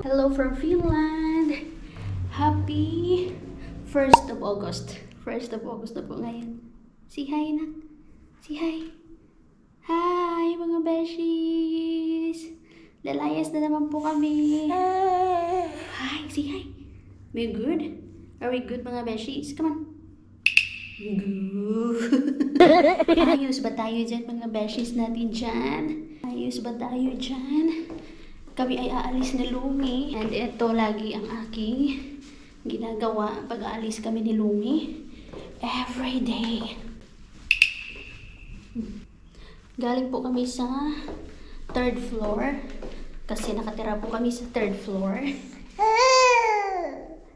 Hello from Finland! Happy 1st of August. 1st of August na po ngayon. Say hi na. Say hi. Hi mga beshies! Lalayas na naman po kami. Hi, say hi. We're good? Are we good mga beshies? Come on. Good. Ayos ba tayo dyan mga beshies natin dyan? Ayos ba tayo dyan? Kami ay aalis na Lumi. And ito lagi ang aking ginagawa pag aalis kami ni Lumi. Every day. Galing po kami sa 3rd floor. Kasi nakatira po kami sa 3rd floor.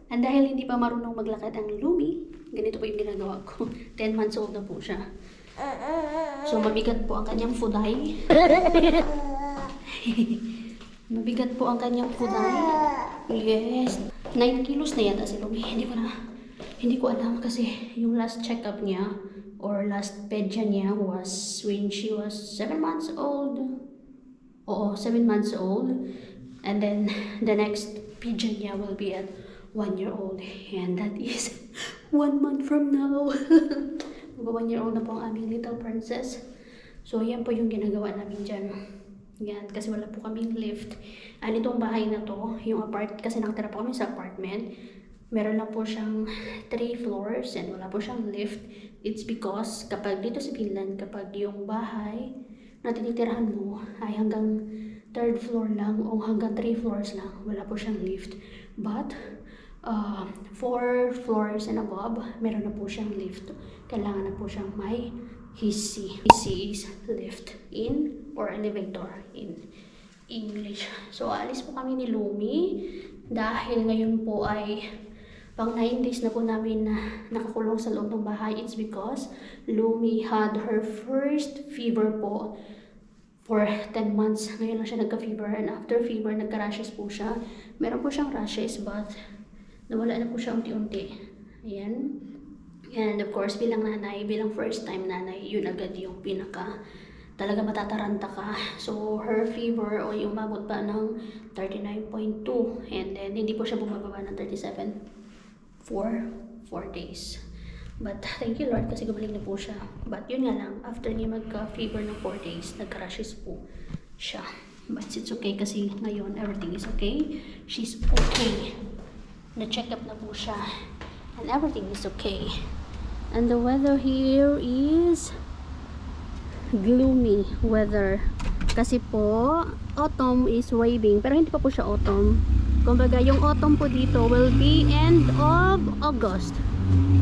And dahil hindi pa marunong maglakad ang Lumi, ganito po yung ginagawa ko. 10 months old na po siya. So mabigat po ang kanyang fuday. Mabigat po ang kanyang fuday. Yes. 9 kilos na yata si Lumi. Hindi ko alam kasi yung last check-up niya or last pedya niya was when she was 7 months old. Oo, 7 months old. And then the next pedya niya will be at 1 year old. And that is 1 month from now. 1 year old na po ang aming little princess. So yan po yung ginagawa namin dyan. Yan, kasi wala po kaming lift. Itong bahay na to, yung kasi nakatira po kami sa apartment. Meron lang po siyang 3 floors and wala po siyang lift. It's because kapag dito sa Finland, kapag yung bahay na tinitirahan mo ay hanggang 3rd floor lang o hanggang 3 floors lang, wala po siyang lift. But 4 floors and above, meron na po siyang lift. Kailangan na po siyang may hisi. Hisi is lift in or elevator in English. So, alis po kami ni Lumi dahil ngayon po ay pang 9 days na po namin na nakakulong sa loob ng bahay. It's because Lumi had her first fever po for 10 months. Ngayon lang siya nagka-fever and after fever, nagka-rashes po siya. Meron po siyang rashes but nawala na po siya unti-unti. Ayan. And of course, bilang nanay, bilang first time nanay, yun agad yung talaga matataranta ka. So, her fever o yung umabot pa ng 39.2 and then hindi po siya bumababa ng 37 for 4 days. But thank you Lord kasi gumaling na po siya. But yun nga lang, after niya magka-fever ng 4 days, nagka-rashes po siya. But it's okay kasi ngayon everything is okay. She's okay. Na-check up na po siya. And everything is okay. And the weather here is gloomy weather. Kasi po, autumn is waving. Pero hindi pa po siya autumn. Kumbaga, yung autumn po dito will be end of August.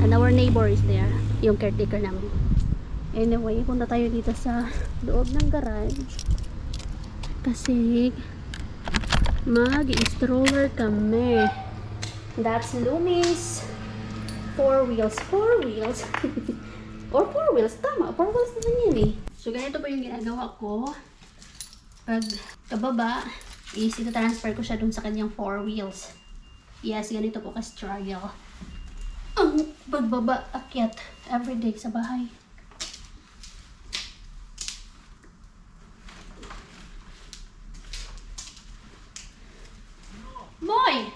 And our neighbor is there. Yung caretaker namin. Anyway, punta tayo dito sa loob ng garage. Kasi mag-stroller kami. That's Lumi's 4 wheels. 4 wheels? Or 4 wheels? Tama, 4 wheels naman yan eh. So, ganito po yung ginagawa ko. Pag kababa, is ita-transfer ko siya dun sa kanyang 4 wheels. Yes, ganito po ka-struggle. Ang pagbaba, akyat, everyday sa bahay. Moy!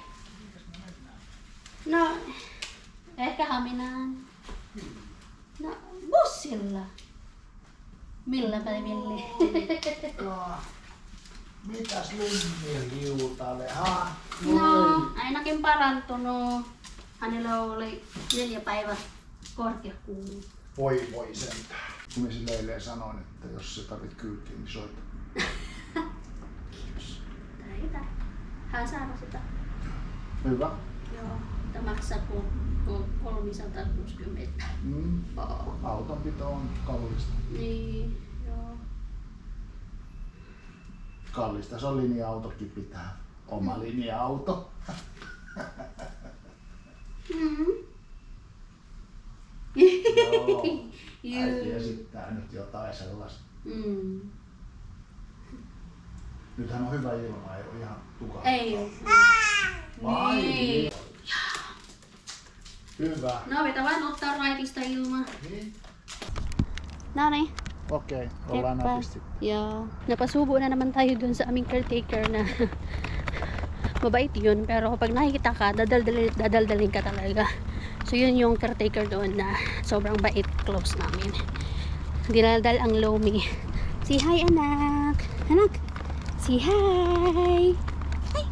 No. Kami na bus sila. Milla pala Milli. Mitäs Lummi liutalle? No, ainakin parantu no. Hänellä oli 4 päivää korkeakoulu. Voi sentään. Minä sille eilen sanoin, että jos sä tarvit kyytiin, niin soita. Kiitos. Taita. Hän saa sitä. Hyvä. Joo, tämä maksaa 360. Autonpito on kallista. Niin, joo. Kallista se on linja-autokin pitää. Oma linja-auto. Joo. Äiti esittää nyt jotain sellaista. Nythän on hyvä ilma, ei ole ihan tukalla. Ei oo. Vai? Niin. Hyvä. No, mitä vaan ottaa raitista ilmaa. Niin. No niin. Okei, ollaan nätisti. Joo. Napasubo na naman tayo dun sa aming caretaker na Mabait yun, pero pag nakikita ka, dadaldalin ka talaga. So yun yung caretaker doon na sobrang bait, close namin. Dinaldal ang Lomi. Say hi, anak. Anak, say hi. Hi.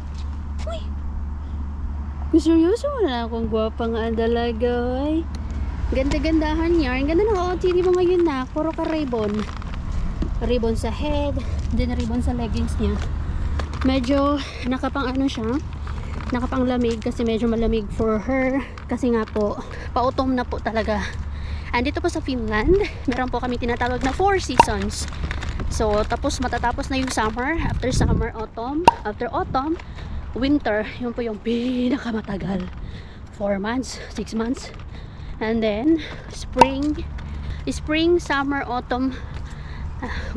Uy. Seryoso mo na akong gwapa nga dalaga. Ay. Ganda-gandahan niya. Ang ganda ng outfit mo ngayon na. Puro ka ribbon. Ribbon sa head. Then ribbon sa leggings niya. Medyo nakapang ano siya. Nakapang lamig kasi medyo malamig for her. Kasi nga po, pa-autumn na po talaga. Andito po sa Finland, meron po kami tinatawag na 4 seasons. So, tapos matatapos na yung summer. After summer, autumn. After autumn, winter. Yun po yung pinakamatagal. 4 months, 6 months. And then, spring, summer, autumn,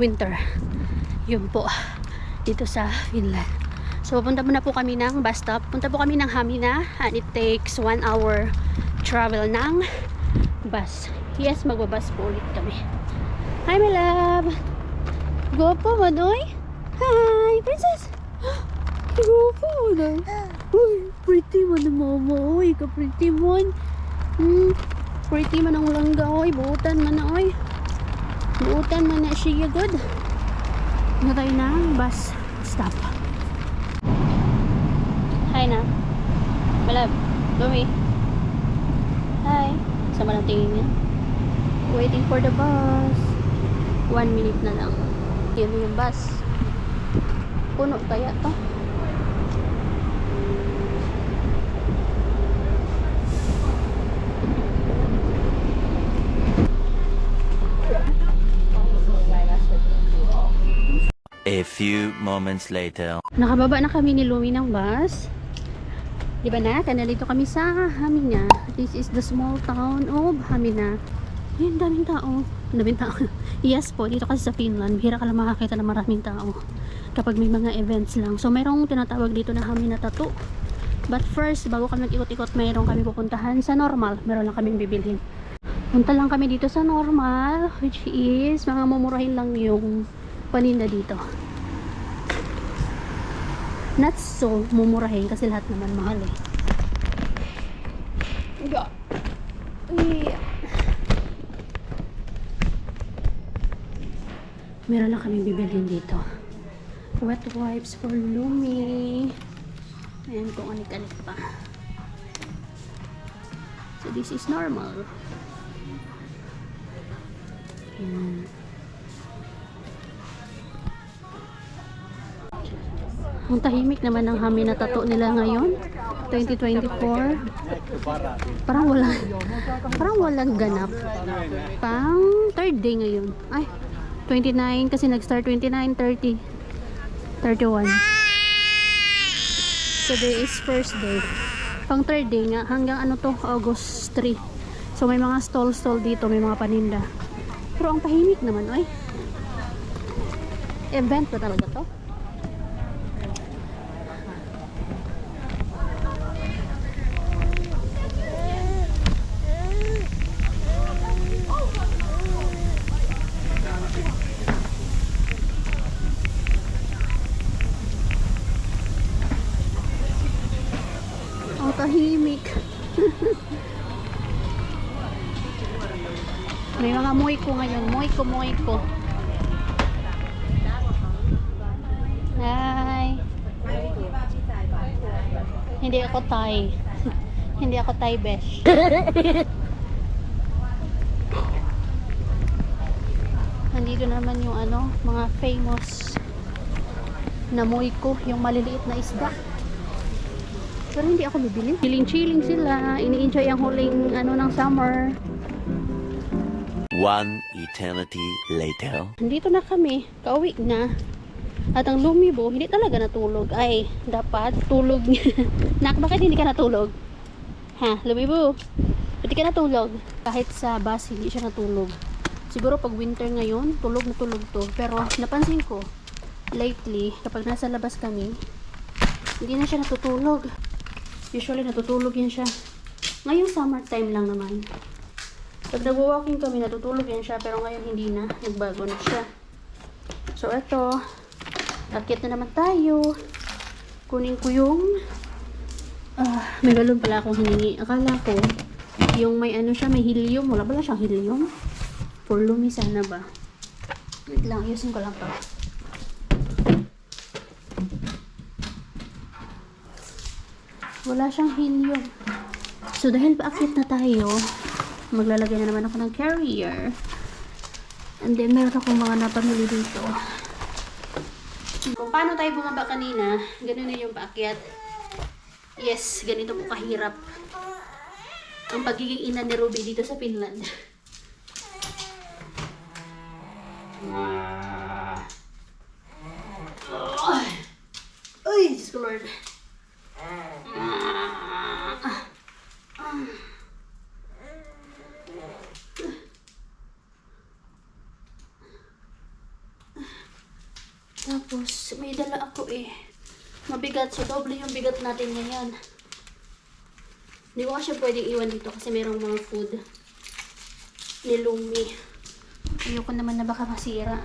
winter. Yun po. Dito sa Finland. So, punta muna po kami ng bus stop. Punta po kami ng Hamina. And it takes 1 hour travel ng bus. Yes, magbabas po ulit kami. Hi, my love! Go po, Manoy! Hi, princess! Go po, Manoy! Uy, pretty mo na mama. Uy, ka-pretty mo. Pretty man ang langga. Uy, buutan man na, uy. Buutan man na siya, good. Na tayo ng bus stop. Hi na. Malab. Lumi. Hi. Sama lang tingin niya. Waiting for the bus. 1 minute na lang. Yan yung bus. Puno kaya to. A few moments later. Nakababa na kami ni Lumi ng bus. Di ba na? Nandito kami sa Hamina. This is the small town of Hamina. Ayun, daming tao. Daming tao. Yes po, dito kasi sa Finland, bihira ka lang makakita ng maraming tao. Kapag may mga events lang. So, mayroong tinatawag dito na Hamina Tattoo. But first, bago kami mag-ikot-ikot, mayroong kami pupuntahan sa normal. Meron lang kaming bibilhin. Punta lang kami dito sa normal, which is, mga mumurahin lang yung paninda dito. Not so mumurahin kasi lahat naman mahal eh. Yeah. Meron lang kami bibilhin dito. Wet wipes for Lumi. Ayan kung anik-anik pa. So this is normal. Ayan. Ang tahimik naman ng Hamina Tattoo nila ngayon 2024. Parang walang ganap. Pang third day ngayon. Ay, 29 kasi nag-start 29, 30, 31. Today is first day. Pang third day nga hanggang ano to, August 3. So may mga stall dito, may mga paninda. Pero ang tahimik naman, oy. Event ba talaga to? Tahimik. May mga moiko ngayon. Moiko. Hi. Hindi ako Thai. Hindi ako Thai besh. Nandito naman yung ano, mga famous na moiko, yung maliliit na isda. Pero hindi ako bibili. Chilling sila. Ini-enjoy ang huling ano ng summer. One eternity later. Nandito na kami. Kauwi na. At ang Lumibo, hindi talaga natulog. Ay, dapat tulog niya. Nak, bakit hindi ka natulog? Ha, Lumibo? Hindi ka natulog? Kahit sa bus, hindi siya natulog. Siguro pag winter ngayon, tulog na tulog to. Pero napansin ko, lately, kapag nasa labas kami, hindi na siya natutulog. Usually natutulog yan siya. Ngayong summertime lang naman. Pag nag-walking kami, natutulog yan siya. Pero ngayon hindi na. Nagbago na siya. So ito, akit na naman tayo. Kunin ko yung may balon pala akong hiningi. Akala ko yung may ano siya, may helium. Wala pala siyang helium. For Lumi sana ba? Wait lang, ayusin ko lang to. Wala siyang helium. So dahil paakit na tayo, maglalagay na naman ako ng carrier. And then meron akong mga napamili dito. Kung paano tayo bumaba kanina, ganun na yung paakyat. Yes, ganito po kahirap ang pagiging ina ni Ruby dito sa Finland. Ay, Diyos ko Lord. Tapos, may dala ako eh. Mabigat, so doble yung bigat natin ngayon. Hindi ko kasi pwedeng iwan dito kasi merong mga food ni Lumi. Ayoko naman na baka masira.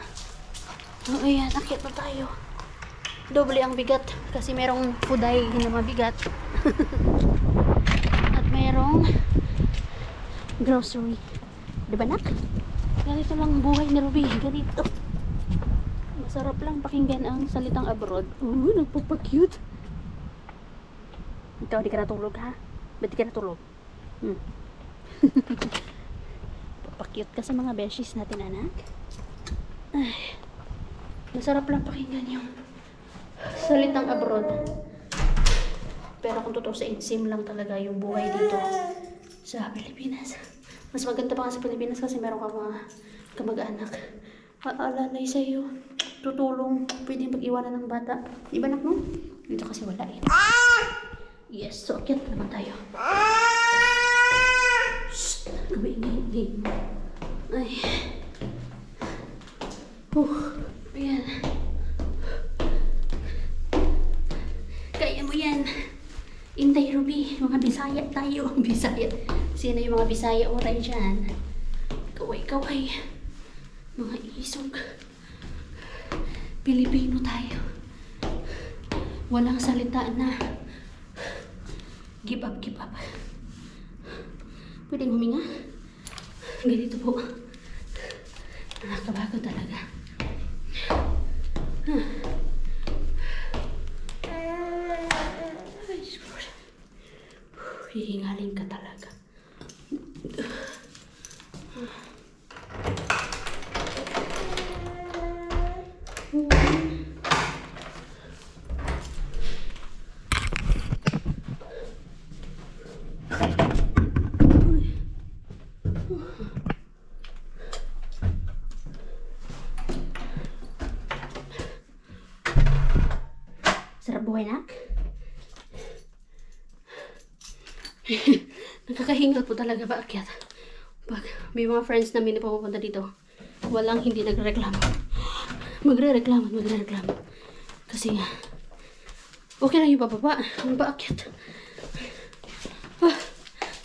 Oh, ayan, akit na tayo. Doble ang bigat kasi merong fuday na mabigat. At merong grocery. Diba nak? Ganito lang buhay ni Ruby. Ganito. Masarap lang pakinggan ang salitang abroad. Nagpapakute. Ikaw, di ka natulog ha? Ba't di ka natulog? Papakute ka sa mga beshies natin, anak. Ay, masarap lang pakinggan yung salitang abroad. Pero kung totoo sa insim lang talaga yung buhay dito sa Pilipinas. Mas maganda pa nga sa Pilipinas kasi meron ka mga kamag-anak. Aalalay sa'yo. Tutulong. Pwede pag-iwanan ng bata. Di ba anak no? Dito kasi wala eh. Yes, so akyat naman tayo. Shhh! Gawin. Ay. Ayan. Kaya mo yan. Intay Ruby. Mga Bisaya tayo. Bisaya. Sino yung mga Bisaya o tayo dyan? Kaway. Mga isog. Pilipino tayo. Walang salita na give up. Pwedeng huminga? Ganito po. Nakakabago talaga. Ay, Lord. Hihingalin ka talaga. Sarap buhay, nak? Nakakahingal po talaga ba akyat? Pag may mga friends namin na pupunta dito, walang hindi nagreklamo. Magre-reklamo. Kasi nga, okay lang yung bababa. Ang baakyat.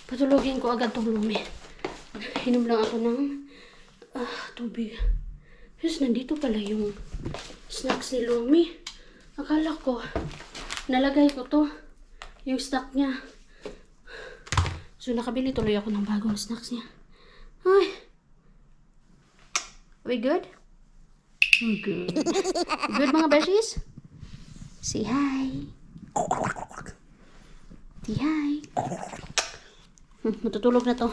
Patulogin ko agad tong Lumi. Inom lang ako ng tubig. Yes, nandito pala yung snacks ni Lumi. Akala ko, nalagay ko to. Yung snack niya. So, nakabili tuloy ako ng bagong snacks niya. Ay. Are we good? Okay. Good mga beshies? Say hi. Say hi. Matutulog na to.